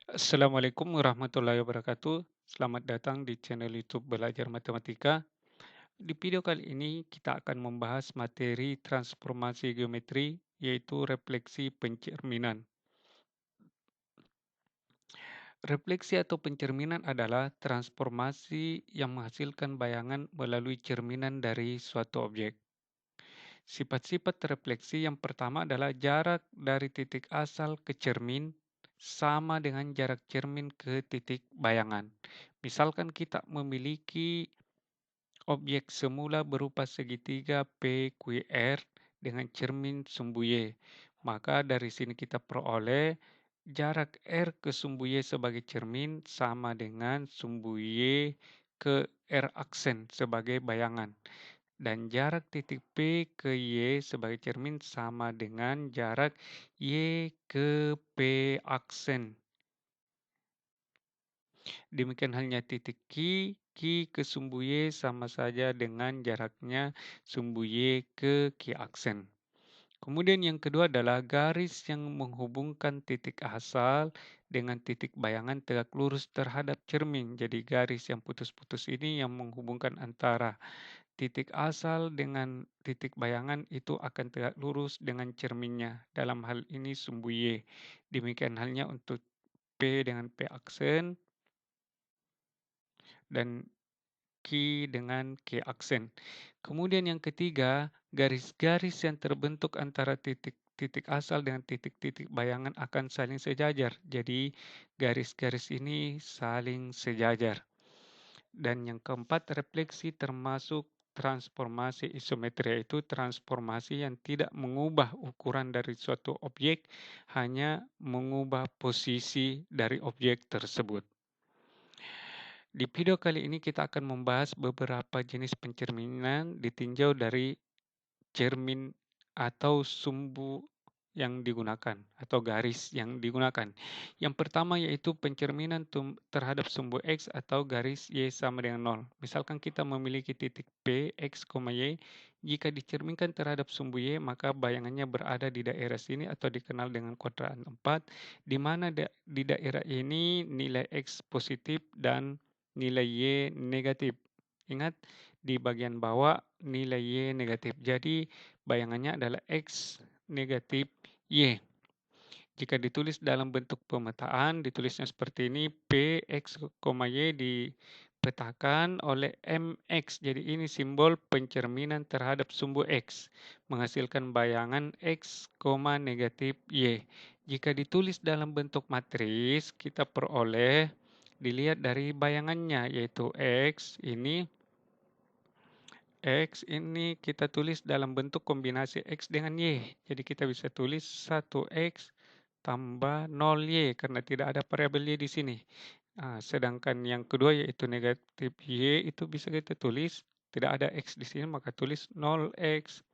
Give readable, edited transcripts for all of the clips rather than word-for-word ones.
Assalamualaikum warahmatullahi wabarakatuh. Selamat datang di channel YouTube Belajar Matematika. Di video kali ini kita akan membahas materi transformasi geometri, yaitu refleksi pencerminan. Refleksi atau pencerminan adalah transformasi yang menghasilkan bayangan melalui cerminan dari suatu objek. Sifat-sifat refleksi yang pertama adalah jarak dari titik asal ke cermin sama dengan jarak cermin ke titik bayangan. Misalkan kita memiliki objek semula berupa segitiga PQR dengan cermin sumbu Y. Maka dari sini kita peroleh jarak R ke sumbu Y sebagai cermin sama dengan sumbu Y ke R aksen sebagai bayangan. Dan jarak titik P ke Y sebagai cermin sama dengan jarak Y ke P aksen. Demikian halnya titik Q ke sumbu Y sama saja dengan jaraknya sumbu Y ke Q aksen. Kemudian yang kedua adalah garis yang menghubungkan titik asal dengan titik bayangan tegak lurus terhadap cermin. Jadi garis yang putus-putus ini yang menghubungkan antara titik asal dengan titik bayangan itu akan tegak lurus dengan cerminnya. Dalam hal ini sumbu Y. Demikian halnya untuk P dengan P aksen dan Q dengan Q aksen. Kemudian yang ketiga, garis-garis yang terbentuk antara titik-titik asal dengan titik-titik bayangan akan saling sejajar. Jadi garis-garis ini saling sejajar. Dan yang keempat, refleksi termasuk transformasi isometri, yaitu transformasi yang tidak mengubah ukuran dari suatu objek, hanya mengubah posisi dari objek tersebut. Di video kali ini kita akan membahas beberapa jenis pencerminan ditinjau dari cermin atau sumbu yang digunakan atau garis yang digunakan. Yang pertama yaitu pencerminan terhadap sumbu X atau garis Y sama dengan 0. Misalkan kita memiliki titik P, X, Y, jika dicerminkan terhadap sumbu Y, maka bayangannya berada di daerah sini atau dikenal dengan kuadran 4, di mana di daerah ini nilai X positif dan nilai Y negatif. Ingat, di bagian bawah nilai Y negatif. Jadi bayangannya adalah X negatif Y. Jika ditulis dalam bentuk pemetaan, ditulisnya seperti ini, P, X, Y dipetakan oleh MX. Jadi ini simbol pencerminan terhadap sumbu X, menghasilkan bayangan X, negatif Y. Jika ditulis dalam bentuk matris, kita peroleh dilihat dari bayangannya, yaitu X ini kita tulis dalam bentuk kombinasi X dengan Y. Jadi kita bisa tulis 1X tambah 0Y karena tidak ada variabel Y di sini. Sedangkan yang kedua yaitu negatif Y itu bisa kita tulis tidak ada X di sini maka tulis 0X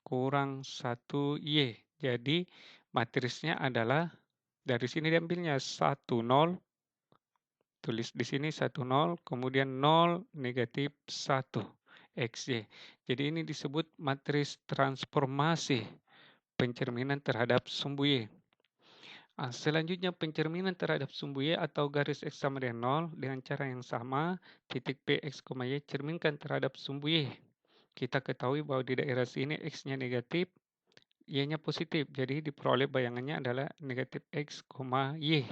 kurang 1Y. Jadi matrisnya adalah dari sini diambilnya 1, 0, tulis di sini 1, 0, kemudian 0, negatif 1, XY. Jadi ini disebut matris transformasi pencerminan terhadap sumbu Y. Selanjutnya pencerminan terhadap sumbu Y atau garis X sama dengan 0 dengan cara yang sama, titik P, X, Y cerminkan terhadap sumbu Y. Kita ketahui bahwa di daerah sini X-nya negatif, Y-nya positif. Jadi diperoleh bayangannya adalah negatif X, Y.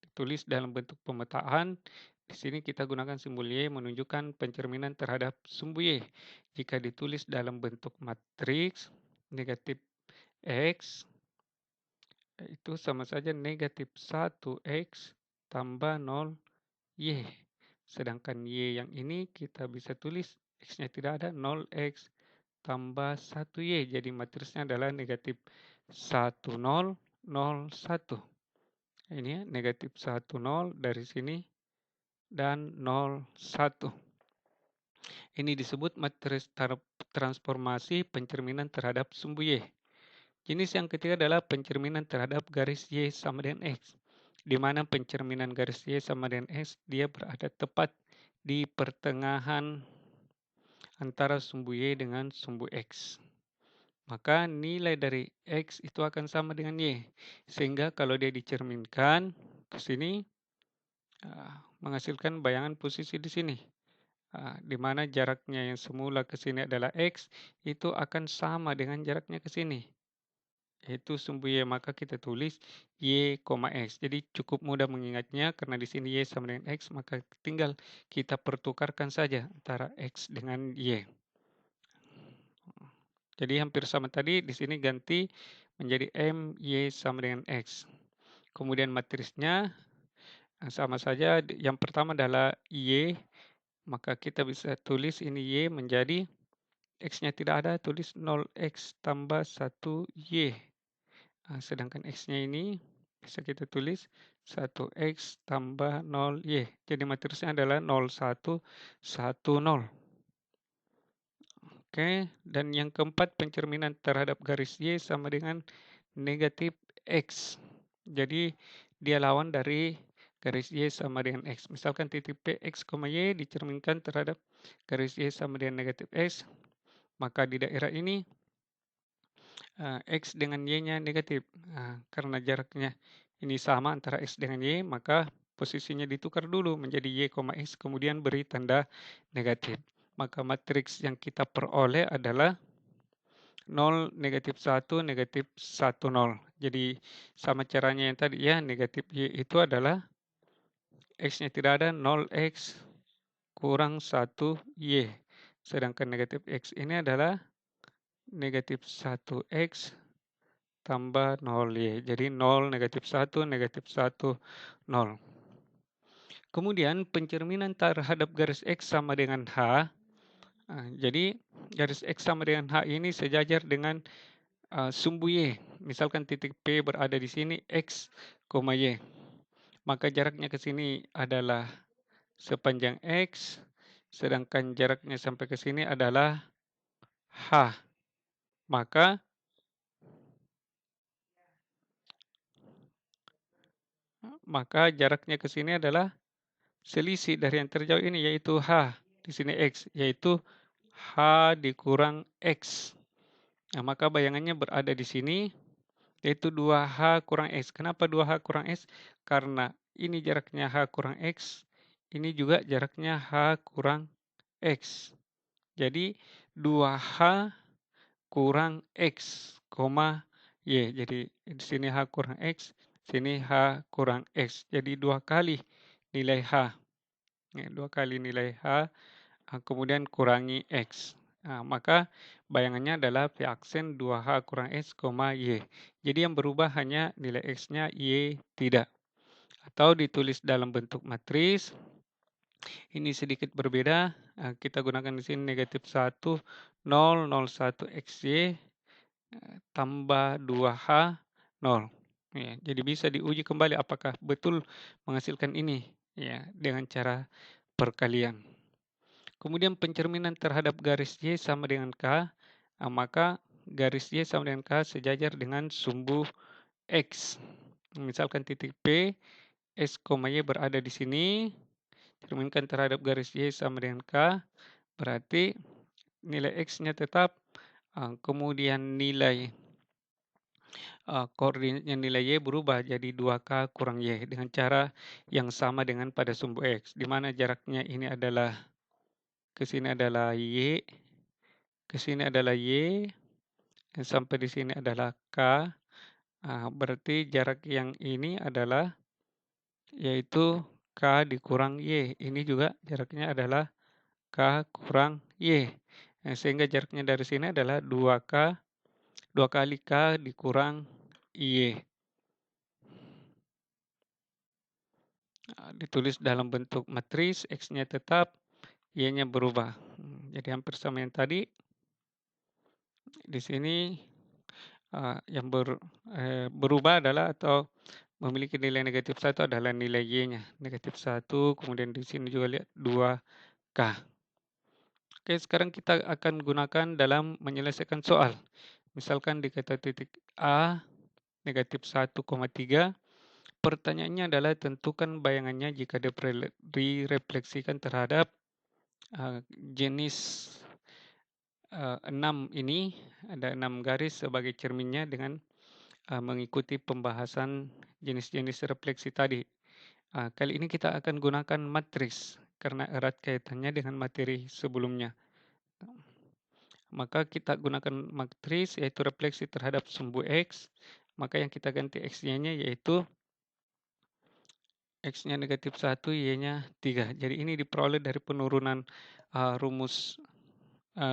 Ditulis dalam bentuk pemetaan. Di sini kita gunakan simbol Y menunjukkan pencerminan terhadap sumbu Y. Jika ditulis dalam bentuk matriks, negatif X itu sama saja negatif 1X tambah 0 Y. Sedangkan Y yang ini kita bisa tulis X-nya tidak ada 0X tambah 1Y. Jadi matrisnya adalah negatif 1, 0, 0, 1. Ini ya, negatif 1, 0 dari sini dan 0, 1. Ini disebut matris transformasi pencerminan terhadap sumbu Y. Jenis yang ketiga adalah pencerminan terhadap garis Y sama dengan X. Di mana pencerminan garis Y sama dengan X dia berada tepat di pertengahan antara sumbu Y dengan sumbu X. maka nilai dari X itu akan sama dengan Y. Sehingga kalau dia dicerminkan ke sini, menghasilkan bayangan posisi di sini. Di mana jaraknya yang semula ke sini adalah X, itu akan sama dengan jaraknya ke sini. Yaitu sumbu Y, maka kita tulis Y, X. Jadi cukup mudah mengingatnya karena di sini Y sama dengan X, maka tinggal kita pertukarkan saja antara X dengan Y. Jadi hampir sama tadi, di sini ganti menjadi M, Y sama dengan X. Kemudian matrisnya sama saja, yang pertama adalah Y, maka kita bisa tulis ini Y menjadi X-nya tidak ada, tulis 0X tambah 1Y. Sedangkan X-nya ini bisa kita tulis 1X tambah 0Y. Jadi matrisnya adalah 0, 1, 1, 0. Oke, dan yang keempat pencerminan terhadap garis Y sama dengan negatif X. Jadi dia lawan dari garis Y sama dengan X. Misalkan titik P, X, Y dicerminkan terhadap garis Y sama dengan negatif X. Maka di daerah ini X dengan Y-nya negatif. Karena jaraknya ini sama antara X dengan Y, maka posisinya ditukar dulu menjadi Y, X, kemudian beri tanda negatif. Maka matriks yang kita peroleh adalah 0, negatif 1, negatif 1, 0. Jadi sama caranya yang tadi ya, negatif Y itu adalah X-nya tidak ada, 0X kurang 1Y. Sedangkan negatif X ini adalah negatif 1X tambah 0Y. Jadi 0, negatif 1, negatif 1, 0. Kemudian pencerminan terhadap garis X sama dengan H. Jadi garis X sama dengan H ini sejajar dengan sumbu Y. Misalkan titik P berada di sini X, Y. Maka jaraknya ke sini adalah sepanjang X, sedangkan jaraknya sampai ke sini adalah H. Maka jaraknya ke sini adalah selisih dari yang terjauh ini, yaitu H. Di sini X, yaitu H dikurang X. Maka bayangannya berada di sini, yaitu 2H kurang X. Kenapa 2H kurang X? Karena ini jaraknya H kurang X, ini juga jaraknya H kurang X. Jadi 2H kurang X, Y. Jadi di sini H kurang X, sini H kurang X. Jadi 2 kali nilai H. Ya, 2 kali nilai H, kemudian kurangi X. Maka bayangannya adalah P aksen 2H kurang X, Y. Jadi yang berubah hanya nilai X-nya, Y tidak. Atau ditulis dalam bentuk matris. Ini sedikit berbeda. Kita gunakan di sini negatif 1, 0, 0, 1 XY tambah 2H, 0. Ya, jadi bisa diuji kembali apakah betul menghasilkan ini ya dengan cara perkalian. Kemudian pencerminan terhadap garis Y sama dengan K, maka garis Y sama dengan K sejajar dengan sumbu X. Misalkan titik P, S, Y berada di sini, cerminkan terhadap garis Y sama dengan K, berarti nilai X-nya tetap, kemudian nilai koordinatnya nilai Y berubah jadi 2K kurang Y dengan cara yang sama dengan pada sumbu X, di mana jaraknya ini adalah ke sini adalah Y, ke sini adalah Y, dan sampai di sini adalah K. Berarti jarak yang ini adalah yaitu K dikurang Y. Ini juga jaraknya adalah K kurang Y. Sehingga jaraknya dari sini adalah 2K, 2 kali K dikurang Y. Ditulis dalam bentuk matris, X-nya tetap, Y-nya berubah. Jadi hampir sama yang tadi. Di sini yang berubah adalah atau memiliki nilai negatif 1 adalah nilai Y-nya. Negatif 1, kemudian di sini juga lihat 2K. Oke, sekarang kita akan gunakan dalam menyelesaikan soal. Misalkan di kata titik A, negatif 1,3. Pertanyaannya adalah tentukan bayangannya jika direfleksikan terhadap jenis 6 ini ada 6 garis sebagai cerminnya dengan mengikuti pembahasan jenis-jenis refleksi tadi. Kali ini kita akan gunakan matriks karena erat kaitannya dengan materi sebelumnya. Maka kita gunakan matriks yaitu refleksi terhadap sumbu X. Maka yang kita ganti X-nya yaitu X-nya negatif 1, Y-nya 3. Jadi ini diperoleh dari penurunan rumus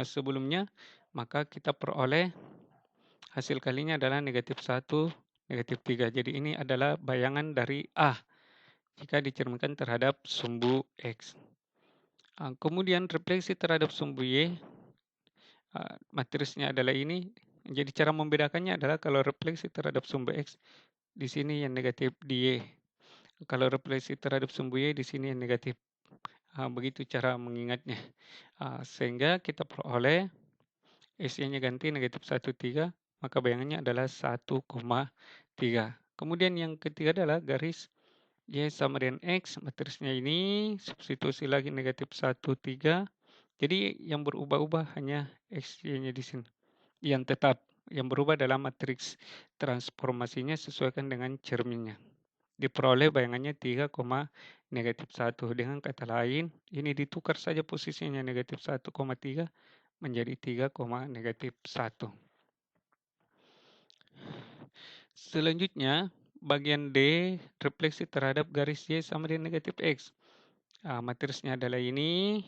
sebelumnya. Maka kita peroleh hasil kalinya adalah negatif 1, negatif 3. Jadi ini adalah bayangan dari A jika dicerminkan terhadap sumbu X. Kemudian refleksi terhadap sumbu Y, matrisnya adalah ini. Jadi cara membedakannya adalah kalau refleksi terhadap sumbu X, di sini yang negatif di Y. Kalau refleksi terhadap sumbu Y, di sini yang negatif. Begitu cara mengingatnya. Sehingga kita peroleh SY-nya ganti negatif 1, 3, maka bayangannya adalah 1,3. Kemudian yang ketiga adalah garis Y sama dengan X, matrisnya ini substitusi lagi negatif 1, 3. Jadi yang berubah-ubah hanya X-Y-nya di sini. Yang tetap, yang berubah dalam matriks transformasinya sesuaikan dengan cerminnya. Diperoleh bayangannya 3, negatif 1. Dengan kata lain, ini ditukar saja posisinya negatif 1,3 menjadi 3, negatif 1. Selanjutnya, bagian D, refleksi terhadap garis Y sama dengan negatif X. Matrisnya adalah ini,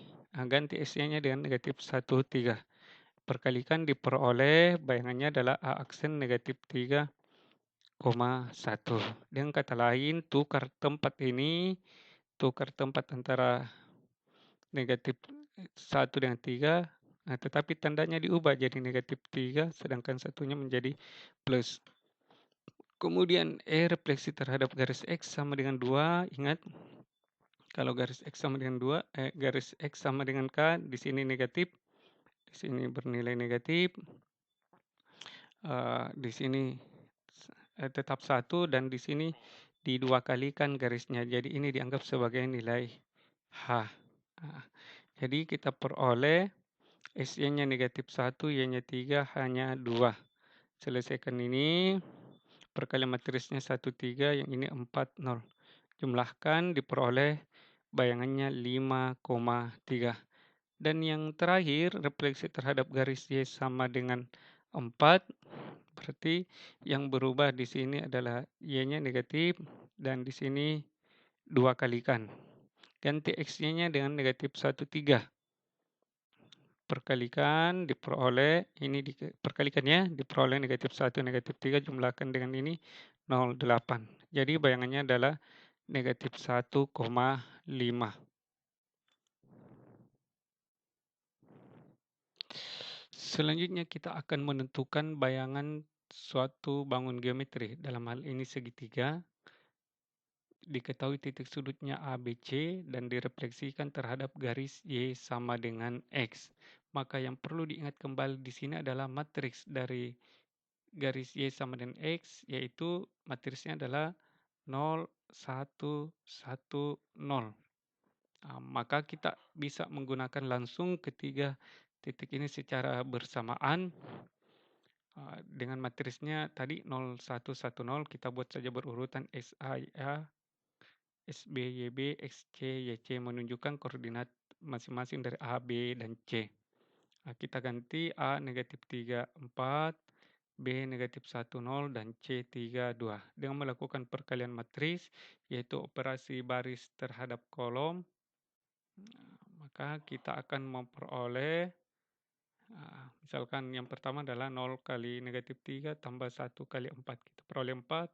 ganti S-nya dengan negatif 1, 3. Perkalikan diperoleh, bayangannya adalah A aksen negatif 3, 1. Dengan kata lain, tukar tempat antara negatif 1 dengan 3, tetapi tandanya diubah jadi negatif 3, sedangkan satunya menjadi plus. Kemudian refleksi terhadap garis X sama dengan 2. Ingat, kalau garis X sama dengan 2, garis X sama dengan K, di sini negatif, di sini bernilai negatif, di sini tetap 1, dan di sini didua kalikan garisnya. Jadi ini dianggap sebagai nilai H. Jadi kita peroleh SY-nya negatif 1, Y-nya 3, H-nya 2. Selesaikan ini. Perkalian matrisnya 1, 3, yang ini 4, 0. Jumlahkan, diperoleh bayangannya 5,3. Dan yang terakhir, refleksi terhadap garis Y sama dengan 4. Berarti yang berubah di sini adalah Y-nya negatif, dan di sini 2 kalikan. Ganti X-nya dengan negatif 1, 3. Perkalikan, diperoleh, ini perkalikannya, diperoleh negatif 1, negatif 3, jumlahkan dengan ini 0,8. Jadi bayangannya adalah negatif 1,5. Selanjutnya kita akan menentukan bayangan suatu bangun geometri. Dalam hal ini segitiga. Diketahui titik sudutnya ABC dan direfleksikan terhadap garis Y sama dengan X. Maka yang perlu diingat kembali di sini adalah matriks dari garis Y sama dengan X, yaitu matriksnya adalah 0, 1, 1, 0. Maka kita bisa menggunakan langsung ketiga titik ini secara bersamaan. Dengan matriksnya tadi 0, 1, 1, 0, kita buat saja berurutan SAA, SB, YB, XC, YC menunjukkan koordinat masing-masing dari A, B, dan C. Kita ganti A negatif 3, 4, B negatif 1, 0, dan C 3, 2. Dengan melakukan perkalian matris, yaitu operasi baris terhadap kolom, maka kita akan memperoleh, misalkan yang pertama adalah 0 kali negatif 3 tambah 1 kali 4. Kita peroleh 4.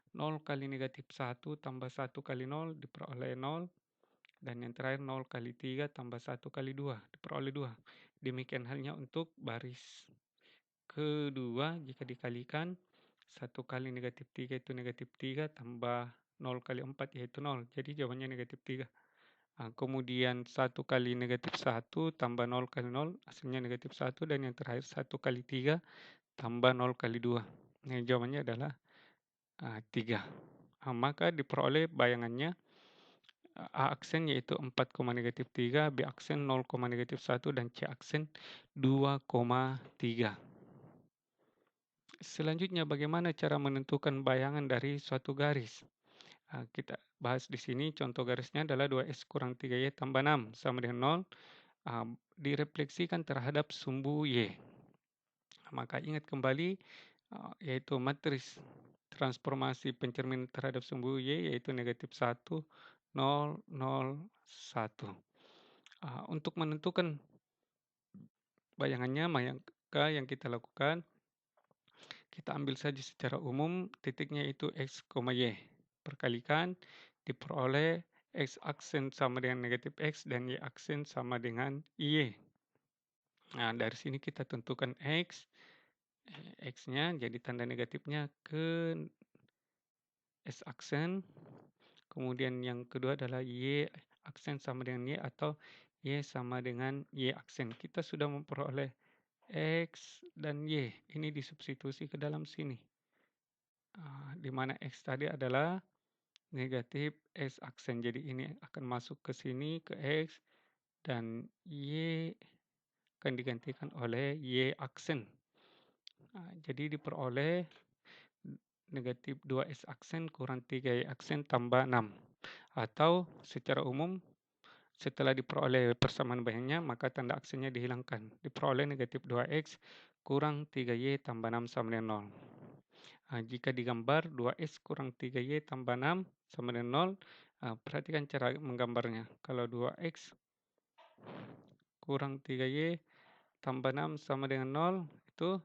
0 kali negatif 1 tambah 1 kali 0 diperoleh 0. Dan yang terakhir 0 kali 3 tambah 1 kali 2 diperoleh 2. Demikian halnya untuk baris kedua, jika dikalikan 1 kali negatif 3 itu negatif 3 tambah 0 kali 4 yaitu 0. Jadi jawabannya negatif 3. Kemudian 1 kali negatif 1 tambah 0 kali 0 hasilnya negatif 1, dan yang terakhir 1 kali 3 tambah 0 kali 2. Nah, jawabannya adalah 3. Maka diperoleh bayangannya A aksen yaitu 4,-3, B aksen 0,-1, dan C aksen 2,3. Selanjutnya, bagaimana cara menentukan bayangan dari suatu garis? Kita bahas di sini contoh garisnya adalah 2x kurang 3y tambah 6 sama dengan 0, direfleksikan terhadap sumbu y. Maka ingat kembali, yaitu matris transformasi pencermin terhadap sumbu y yaitu negatif 1, 0, 0, 1. Untuk menentukan bayangannya, maka yang kita lakukan, kita ambil saja secara umum titiknya itu x, y. Perkalikan, diperoleh x aksen sama dengan negatif x dan y aksen sama dengan y. Nah, dari sini kita tentukan x-nya jadi tanda negatifnya ke s aksen. Kemudian yang kedua adalah y aksen sama dengan y atau y sama dengan y aksen. Kita sudah memperoleh x dan y. Ini disubstitusi ke dalam sini. Di mana x tadi adalah negatif s aksen. Jadi ini akan masuk ke sini ke x dan y akan digantikan oleh y aksen. Jadi diperoleh negatif 2s aksen kurang 3y aksen tambah 6. Atau secara umum setelah diperoleh persamaan bayangnya maka tanda aksennya dihilangkan. Diperoleh negatif 2x kurang 3y tambah 6 sama dengan 0. Jika digambar 2x kurang 3y tambah 6 sama dengan 0, perhatikan cara menggambarnya. Kalau 2x kurang 3y tambah 6 sama dengan 0, itu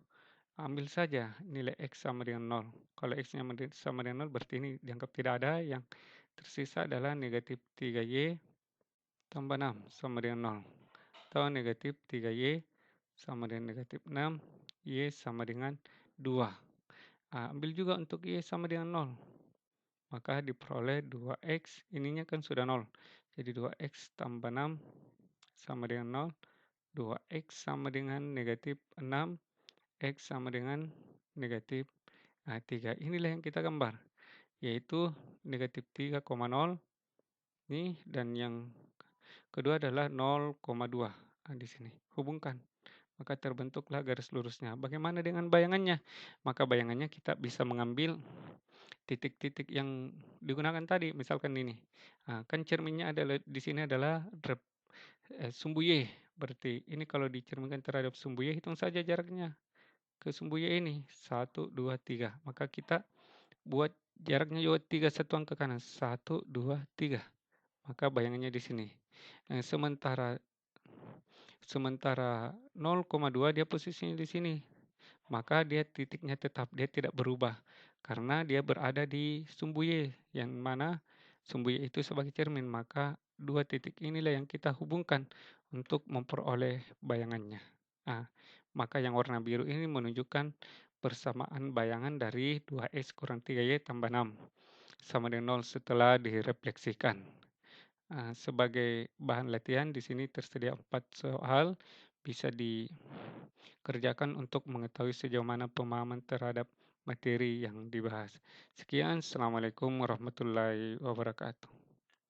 ambil saja nilai x sama dengan 0. Kalau x-nya sama dengan 0 berarti ini dianggap tidak ada. Yang tersisa adalah negatif 3y tambah 6 sama dengan 0. Atau negatif 3y sama dengan negatif 6, y sama dengan 2. Ambil juga untuk y sama dengan 0. Maka diperoleh 2x, ininya kan sudah 0. Jadi 2x tambah 6 sama dengan 0. 2x sama dengan negatif 6, x sama dengan negatif 3. Inilah yang kita gambar, yaitu negatif 3,0 nih, dan yang kedua adalah 0,2 di sini. Hubungkan, maka terbentuklah garis lurusnya. Bagaimana dengan bayangannya? Maka bayangannya kita bisa mengambil titik-titik yang digunakan tadi, misalkan ini. Kan cerminnya adalah di sini adalah sumbu y. Berarti ini kalau dicerminkan terhadap sumbu y, hitung saja jaraknya ke sumbu y ini 1, 2, 3. Maka kita buat jaraknya juga 3 satuan ke kanan 1, 2, 3. Maka bayangannya di sini. Sementara 0,2 dia posisinya di sini. Maka dia titiknya tetap, dia tidak berubah karena dia berada di sumbu y, yang mana sumbu y itu sebagai cermin. Maka dua titik inilah yang kita hubungkan untuk memperoleh bayangannya. Maka yang warna biru ini menunjukkan persamaan bayangan dari 2x kurang 3y tambah 6 sama dengan 0 setelah direfleksikan. Sebagai bahan latihan di sini tersedia 4 soal, bisa dikerjakan untuk mengetahui sejauh mana pemahaman terhadap materi yang dibahas. Sekian, Assalamualaikum warahmatullahi wabarakatuh.